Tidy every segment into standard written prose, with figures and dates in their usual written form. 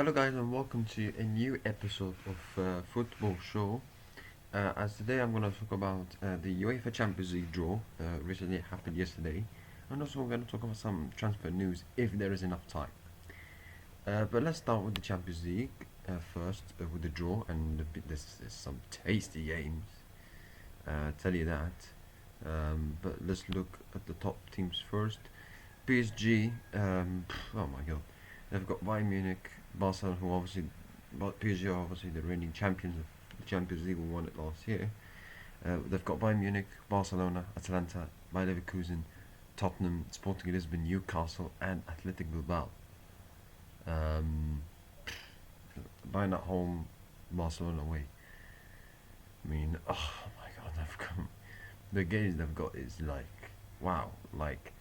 Hello guys and welcome to a new episode of Football Show. As today I'm going to talk about the UEFA Champions League draw, recently happened yesterday, and also we're going to talk about some transfer news if there is enough time. But let's start with the Champions League first, with the draw, and this is some tasty games, tell you that. But let's look at the top teams first. PSG, oh my god, they've got Bayern Munich, Barcelona, who obviously, but PSG are obviously the reigning champions of the Champions League, who won it last year. They've got Bayern Munich, Barcelona, Atalanta, Bayer Leverkusen, Tottenham, Sporting Lisbon, Newcastle, and Athletic Bilbao. Bayern at home, Barcelona away. I mean, oh my god, they've come. The games they've got is like, wow, like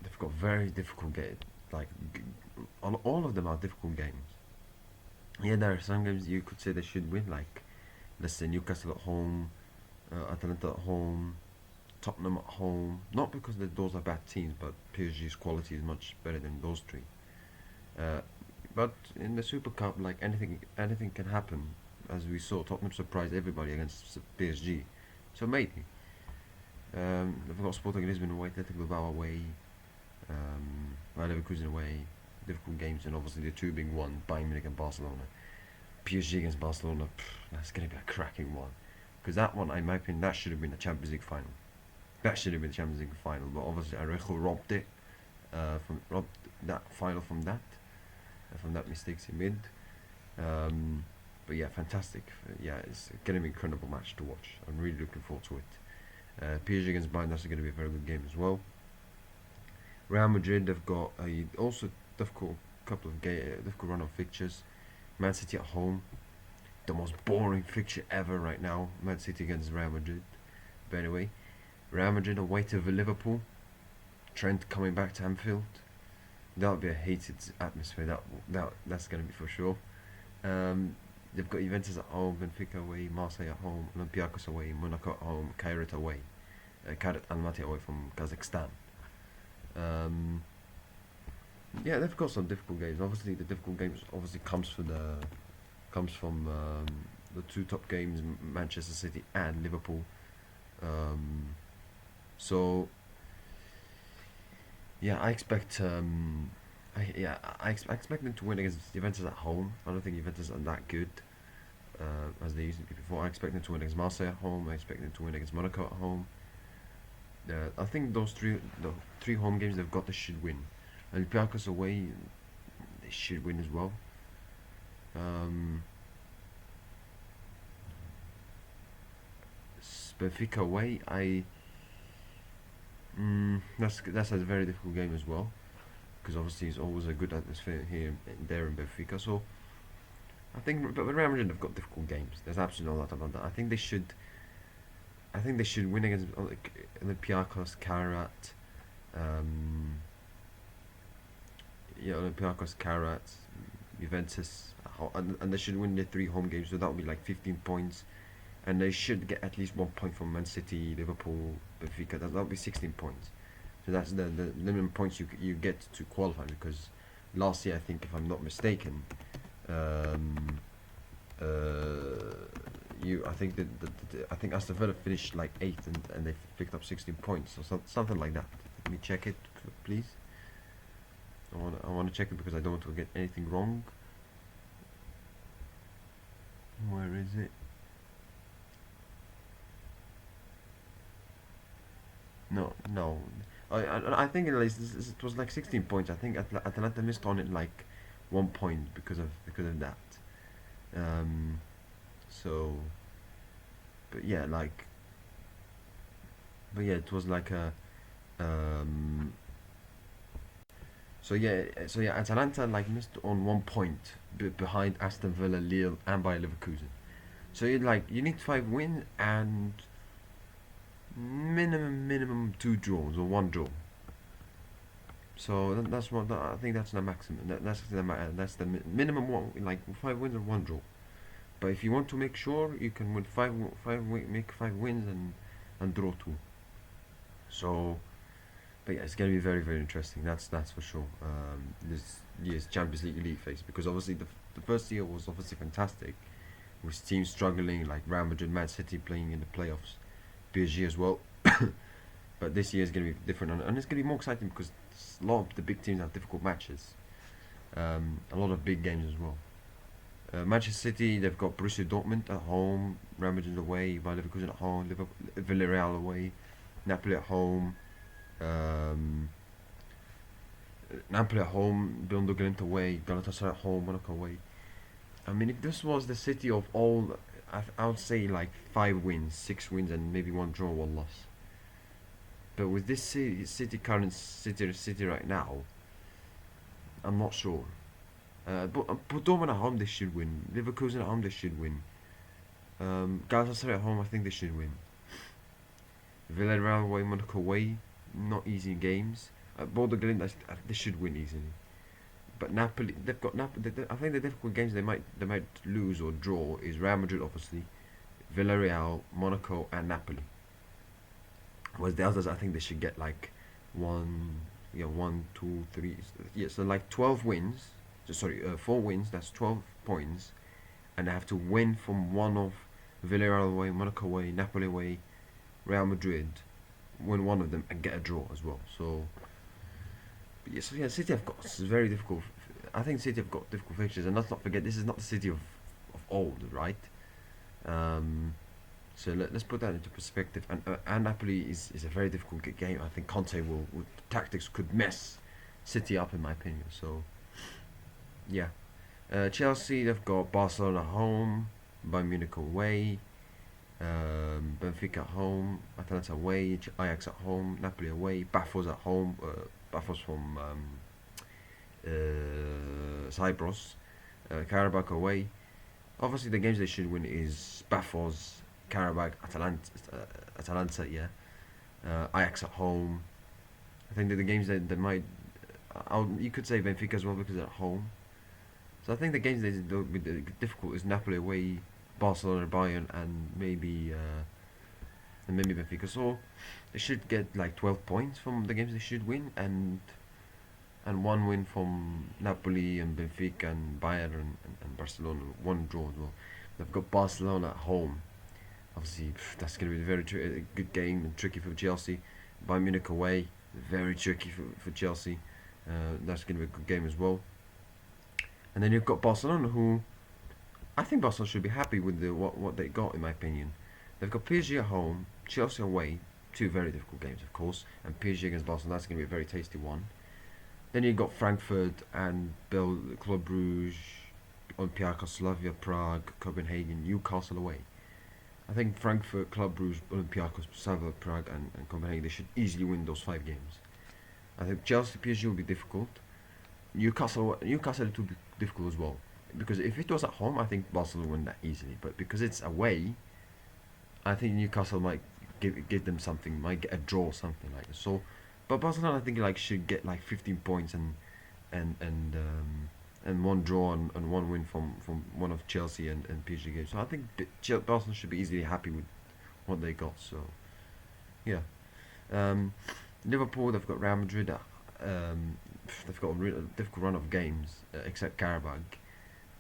they've got very difficult games. Like all of them are difficult games. Yeah, there are some games you could say they should win, like let's say Newcastle at home, Atalanta at home, Tottenham at home. Not because those are bad teams, but PSG's quality is much better than those three. Uh, but in the Super Cup, like anything can happen. As we saw, Tottenham surprised everybody against PSG. So maybe. They've got Sporting Lisbon away, Athletic Bilbao away, Bayer Leverkusen away, difficult games, and obviously the two big one, Bayern Munich and Barcelona. PSG against Barcelona, that's going to be a cracking one. Because that one, in my opinion, that should have been the Champions League final. That should have been the Champions League final, but obviously Arejo robbed that final from that mistakes he made. But yeah, fantastic. Yeah, it's going to be an incredible match to watch. I'm really looking forward to it. PSG against Bayern, that's going to be a very good game as well. Real Madrid, they've got a also difficult difficult run of fixtures. Man City at home, the most boring fixture ever right now. Man City against Real Madrid. But anyway, Real Madrid away to Liverpool. Trent coming back to Anfield. That'll be a hated atmosphere. That's gonna be for sure. They've got Juventus at home, Benfica away, Marseille at home, Olympiacos away, Monaco at home, Kairat away, Kairat Almaty away from Kazakhstan. Yeah, they've got some difficult games. Obviously, the difficult games obviously comes from the two top games, Manchester City and Liverpool. So yeah, I expect I expect them to win against Juventus at home. I don't think Juventus are that good as they used to be before. I expect them to win against Marseille at home. I expect them to win against Monaco at home. I think the three home games they've got, they should win. Olympiacos away, they should win as well. Benfica away, that's a very difficult game as well, because obviously it's always a good atmosphere here there in Benfica. So I think, but Real Madrid have got difficult games. There's absolutely no doubt about that. I think they should win against Olympiacos, Kairat, Olympiacos, Kairat, Juventus, and they should win their three home games. So that would be like 15 points, and they should get at least 1 point from Man City, Liverpool, Benfica. That would be 16 points. So that's the minimum points you get to qualify. Because last year, I think, if I'm not mistaken, I think Aston Villa finished like 8th, and they picked up 16 points or something like that. Let me check it, please. I want to check it because I don't want to get anything wrong. Where is it? No. I think it was like 16 points. I think Atalanta missed on it like 1 point because of that. So, but yeah, it was like a so yeah, Atalanta like missed on 1 point behind Aston Villa, Lille, and Bayer Leverkusen. So you need 5 wins and minimum 2 draws or 1 draw. So that's what I think that's the maximum. That's the minimum one, like 5 wins or 1 draw. But if you want to make sure, you can win make 5 wins and draw 2. So But yeah, it's going to be very, very interesting. That's for sure. This year's Champions League elite phase, because obviously the first year was obviously fantastic, with teams struggling like Real Madrid, Man City playing in the playoffs, PSG as well. But this year is going to be different, and it's going to be more exciting because a lot of the big teams have difficult matches, a lot of big games as well. Manchester City, they've got Borussia Dortmund at home, Real Madrid away, Bayer Leverkusen at home, Villarreal away, Napoli at home, um, Napoli at home, Glimt away, Galatasaray at home, Monaco away. I mean, if this was the city of all, I would say like 5 wins, 6 wins, and maybe one draw, one loss. But with this current city right now, I'm not sure. But Dortmund at home, they should win. Leverkusen at home, they should win. Galatasaray at home, I think they should win. Villarreal away, Monaco away, not easy games. Glimt, they should win easily. But Napoli, they've got Napoli. I think the difficult games they might lose or draw is Real Madrid, obviously, Villarreal, Monaco, and Napoli. Whereas the others, I think they should get like one, yeah, 1, 2, 3. Yeah, so like 12 wins. Sorry, 4 wins. That's 12 points, and they have to win from one of Villarreal away, Monaco away, Napoli away, Real Madrid, win one of them and get a draw as well. So, yeah, City have got very difficult. I think City have got difficult fixtures, and let's not forget this is not the City of old, right? Um, so let's put that into perspective. And Napoli is a very difficult game. I think Conte will with tactics could mess City up in my opinion. So yeah, Chelsea, they've got Barcelona at home, Bayern Munich away, Benfica at home, Atalanta away, Ajax at home, Napoli away, Bafos at home, Bafos from Cyprus, Karabakh away. Obviously, the games they should win is Bafos, Karabakh, Atalanta, yeah, Ajax at home. I think that the games that they might, you could say Benfica as well because they're at home. So I think the games that will be difficult is Napoli away, Barcelona, Bayern, and maybe Benfica. So they should get like 12 points from the games they should win, and one win from Napoli and Benfica and Bayern and Barcelona, one draw as well. They've got Barcelona at home. Obviously, that's going to be a very good game and tricky for Chelsea. Bayern Munich away, very tricky for Chelsea. That's going to be a good game as well. And then you've got Barcelona, who I think Barcelona should be happy with what they got, in my opinion. They've got PSG at home, Chelsea away, two very difficult games, of course, and PSG against Barcelona, that's going to be a very tasty one. Then you've got Frankfurt and Club Brugge, Olympiacos, Slavia Prague, Copenhagen, Newcastle away. I think Frankfurt, Club Brugge, Olympiacos, Slavia Prague, and Copenhagen, they should easily win those 5 games. I think Chelsea, PSG will be difficult. Newcastle, it will be difficult as well. Because if it was at home, I think Barcelona win that easily. But because it's away, I think Newcastle might give them something, might get a draw or something like this. So, but Barcelona, I think like should get like 15 points and one draw and one win from one of Chelsea and PSG games. So I think Barcelona should be easily happy with what they got. So yeah, Liverpool, they've got Real Madrid. They've got a difficult run of games, except Karabakh.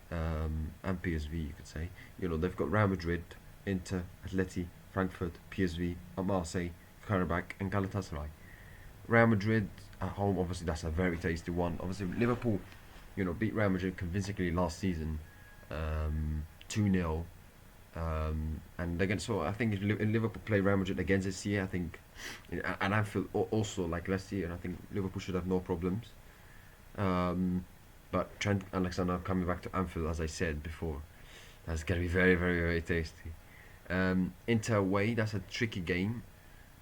And PSV, you could say. They've got Real Madrid, Inter, Atleti, Frankfurt, PSV, Marseille, Karabakh, and Galatasaray. Real Madrid at home, obviously that's a very tasty one. Obviously Liverpool, beat Real Madrid convincingly last season, 2-0. And again, so I think if Liverpool play Real Madrid again this year, I think, and Anfield also like last year, and I think Liverpool should have no problems. But Trent Alexander coming back to Anfield, as I said before, that's going to be very, very, very tasty. Inter away, that's a tricky game.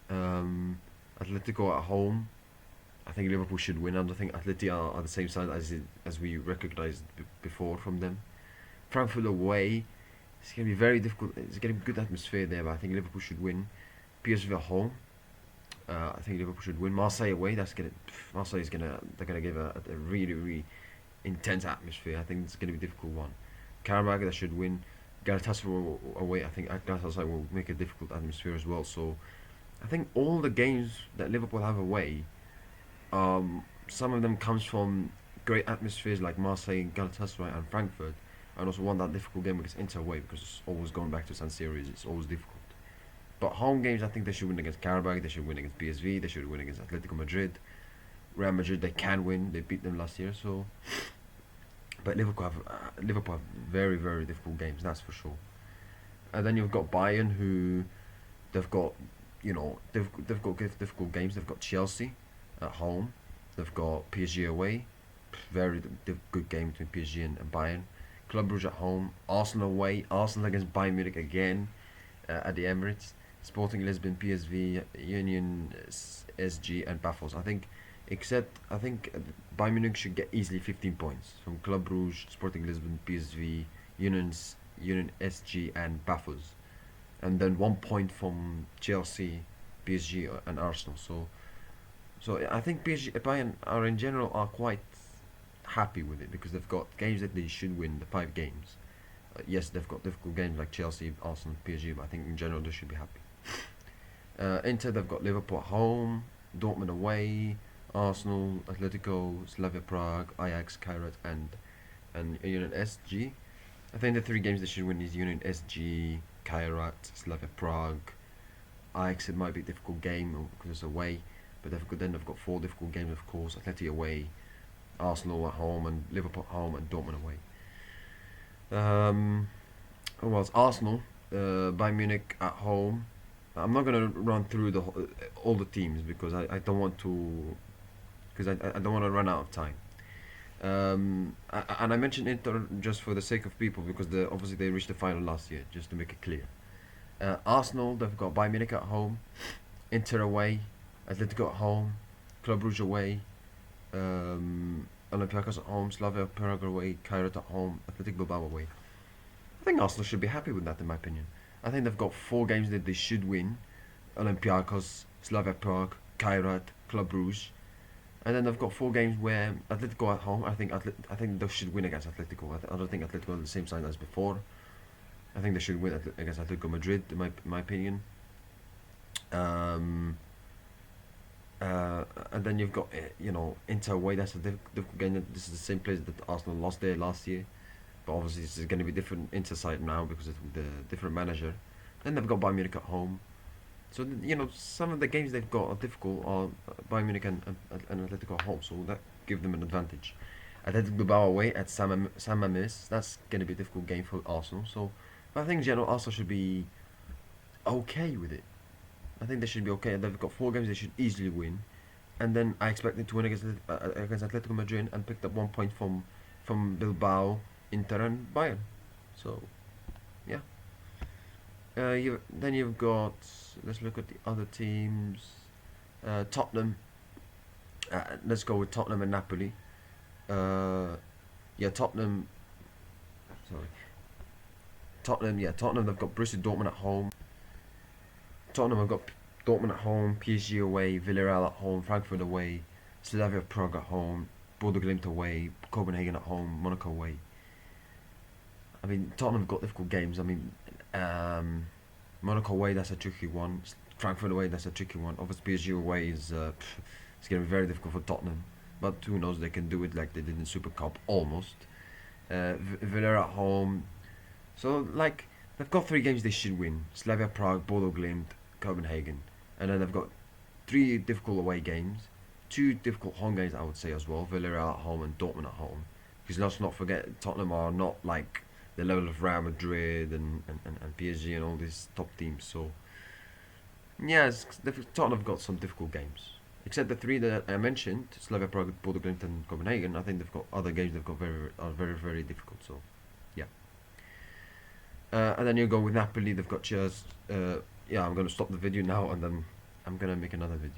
Atletico at home, I think Liverpool should win. I don't think Atleti are the same side as we recognised before from them. Frankfurt away, it's going to be very difficult. It's going to be good atmosphere there, but I think Liverpool should win. PSV at home, I think Liverpool should win. Marseille away, they're gonna give a really, really intense atmosphere. I think it's going to be a difficult one. Karabakh, they should win. Galatasaray away, I think Galatasaray will make a difficult atmosphere as well. So I think all the games that Liverpool have away Some of them comes from great atmospheres like Marseille, Galatasaray, and Frankfurt, and also won that difficult game against Inter away because it's always going back to San Siro. It's always difficult. But home games, I think they should win against Karabakh. They should win against PSV. They should win against Atletico Madrid. Real Madrid, they can win. They beat them last year. So, but Liverpool have very very difficult games. That's for sure. And then you've got Bayern, who they've got, they've got difficult games. They've got Chelsea at home. They've got PSG away. Very good game between PSG and Bayern. Club Brugge at home. Arsenal away. Arsenal against Bayern Munich again at the Emirates. Sporting Lisbon, PSV, Union, SG, and Baffles. I think Bayern Munich should get easily 15 points from Club Brugge, Sporting Lisbon, PSV, Union, SG, and Baffles, and then 1 point from Chelsea, PSG, and Arsenal. So I think Bayern are in general are quite happy with it because they've got games that they should win, the 5 games. Yes, they've got difficult games like Chelsea, Arsenal, PSG, but I think in general they should be happy. Inter, they've got Liverpool at home, Dortmund away, Arsenal, Atletico, Slavia Prague, Ajax, Kairat, and Union SG. I think the 3 games they should win is Union SG, Kairat, Slavia Prague, Ajax. It might be a difficult game because it's away, but they've got 4 difficult games, of course. Atleti away, Arsenal at home, and Liverpool at home, and Dortmund away. Who else? Arsenal, Bayern Munich at home. I'm not gonna run through all the teams because I don't want to, because I don't want to run out of time. And I mentioned Inter just for the sake of people because obviously they reached the final last year, just to make it clear. Arsenal, they've got Bayern Munich at home, Inter away, Atletico at home, Club Brugge away, Olympiacos at home, Slavia Prague away, Kairat at home, Athletic Bilbao away. I think Arsenal should be happy with that, in my opinion. I think they've got 4 games that they should win: Olympiacos, Slavia Prague, Kairat, Club Brugge, and then they've got 4 games where Atletico at home. I think they should win against Atletico. I don't think Atletico are the same size as before. I think they should win against Atletico Madrid, in my opinion. And then you've got Inter away. That's a difficult game. This is the same place that Arsenal lost there last year, but obviously this is going to be different Inter side now because of the different manager. Then they've got Bayern Munich at home. So some of the games they've got are difficult. Are Bayern Munich and Atletico at home, so that gives them an advantage. Atletico Bilbao away at San Mamés. That's going to be a difficult game for Arsenal. So, but I think in general Arsenal should be okay with it. I think they should be okay. They've got 4 games they should easily win, and then I expect them to win against Atletico Madrid and picked up 1 point from Bilbao, Inter, and Bayern. So, yeah. Then you've got, let's look at the other teams. Tottenham. Let's go with Tottenham and Napoli. Tottenham. Sorry. Tottenham. They've got Borussia Dortmund at home. Tottenham have got Dortmund at home, PSG away, Villarreal at home, Frankfurt away, Slavia Prague at home, Bodo Glimt away, Copenhagen at home, Monaco away. I mean, Tottenham have got difficult games. I mean, Monaco away, that's a tricky one. Frankfurt away, that's a tricky one. Obviously, PSG away is it's going to be very difficult for Tottenham. But who knows, they can do it like they did in Super Cup, almost. Villarreal at home. So, like, they've got 3 games they should win. Slavia Prague, Bodo Glimt, Copenhagen. And then they've got 3 difficult away games. 2 difficult home games, I would say, as well. Villarreal at home and Dortmund at home. Because let's not forget, Tottenham are not like the level of Real Madrid and PSG and all these top teams. So, yeah, Tottenham have got some difficult games. Except the 3 that I mentioned, Slavia Prague, Bodo Glimt and Copenhagen. I think they've got other games they've got very, very difficult. So, yeah. And then you go with Napoli, they've got Chelsea. I'm going to stop the video now and then I'm going to make another video.